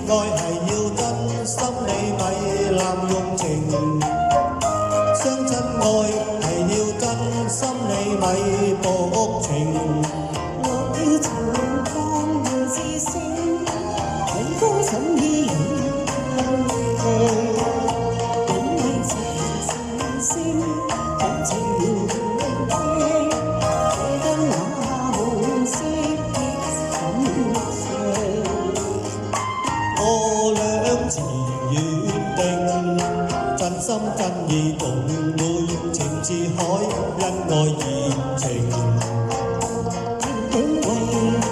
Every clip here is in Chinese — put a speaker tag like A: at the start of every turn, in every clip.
A: 愛係要真心，你咪濫用情。相親愛係要真心，你咪薄情。
B: 我要長江要知聲，許公審意遠近。因為情聲，感情聽，這得那紅色的心情。
A: 我倆自願定，真心真意共會，情似海，恩愛熱情。
B: 永為會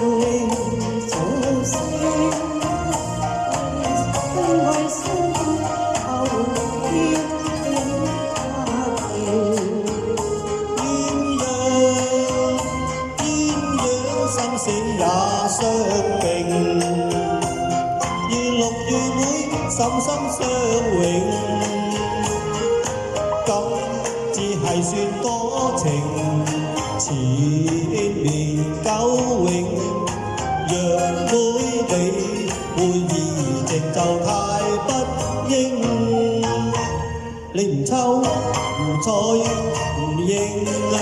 B: 做聲，因為相見後必定家庭。
A: 鴛鴦生死也相並，如綠與會，心心相永。咁只係算多情，纏綿久永。若每你會移情就太不應，你唔抽唔睬唔應啊！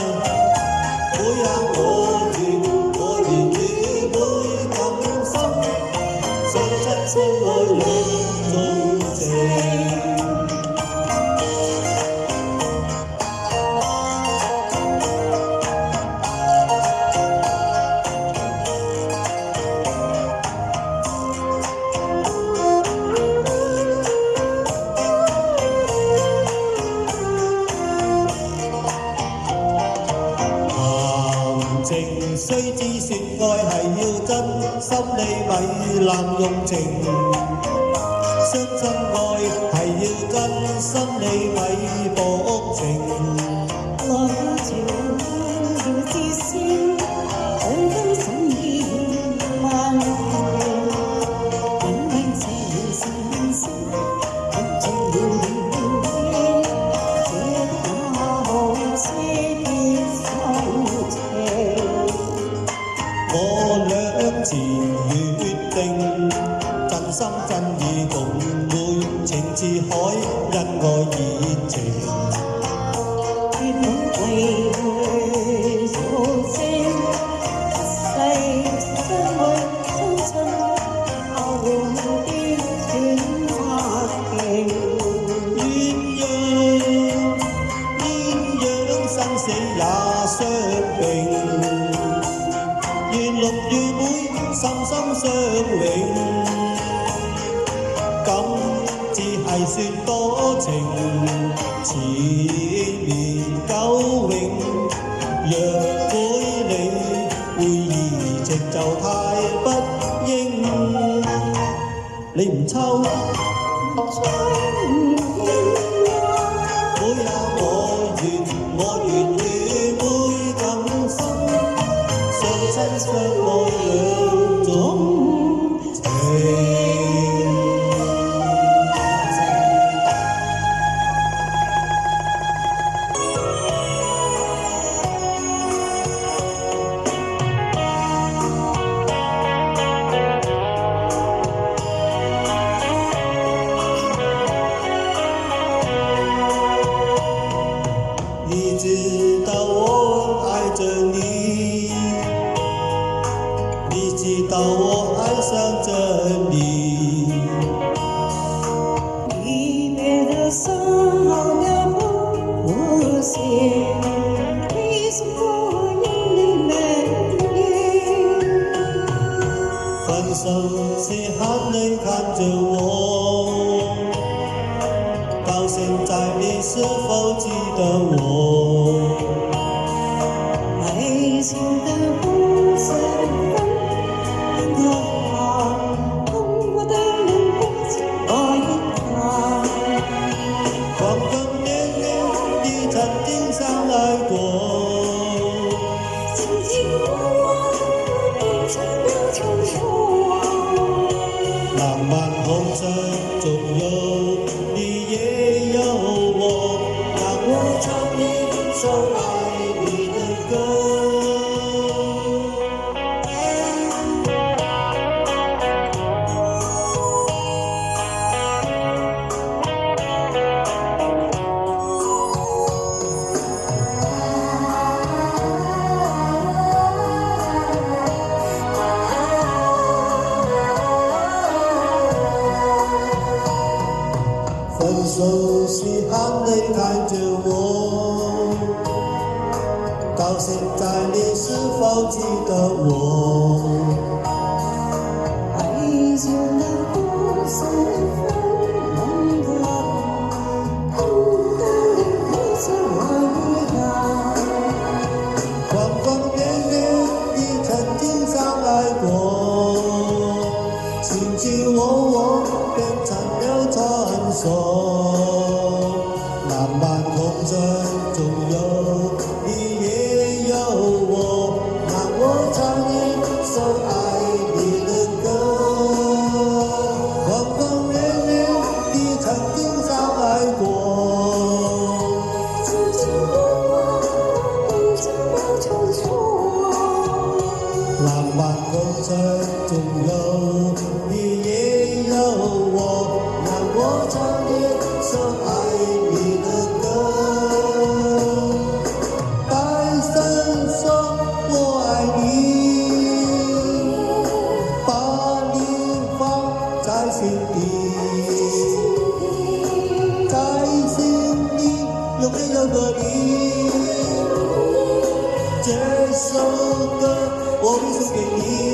A: 每日我願與會咁深，相親相愛兩種情。情雖知說愛係要真心，你咪濫用情。相親愛係要真心，你咪薄情。
B: 我要長江要知聲，許公審意遠近。因為情聲，感情聽，這得那紅色的心情。
A: 我倆自決定，真心真意共會，情似海，恩愛熱情。
B: 血統為會做聲，一世相愛相親，後必斷家庭。
A: 鴛鴦生死也相並，如綠與會，心心相永。咁只係算多情，纏綿久永。若每你會移情就太不應，你唔抽
B: 再唔應啊！
A: 每日我願與會更深，相親相愛兩種情。你知道我愛着你，你知道我愛上着你。
B: 離別的時候要不捨，為什麼因你沒影？
A: 分手時候你看着我，到現在你是否記得我？
B: 愛情的紅色的燈，通過的人不經我一看。
A: 光光年年你曾經相愛過，
B: 曾經我變成了傳說。
A: 浪漫紅塵中有你也有我，讓我唱一首愛你的歌。你看着我，到现在你是否记得我？
B: 爱情的故事分两个，孤单的日子我一样。
A: 方方面面你曾经相爱过，卿卿我我变成了传说。漫漫红尘中有你也有我，让我唱一首爱你的歌。方方面面你曾经相爱过，
B: 卿卿我我，历经了重错。
A: 漫漫红尘中有你也有我，让我唱一首爱你的歌。大声说我爱你，把你放在心底，在心里永远有个你。这首歌我会送给你。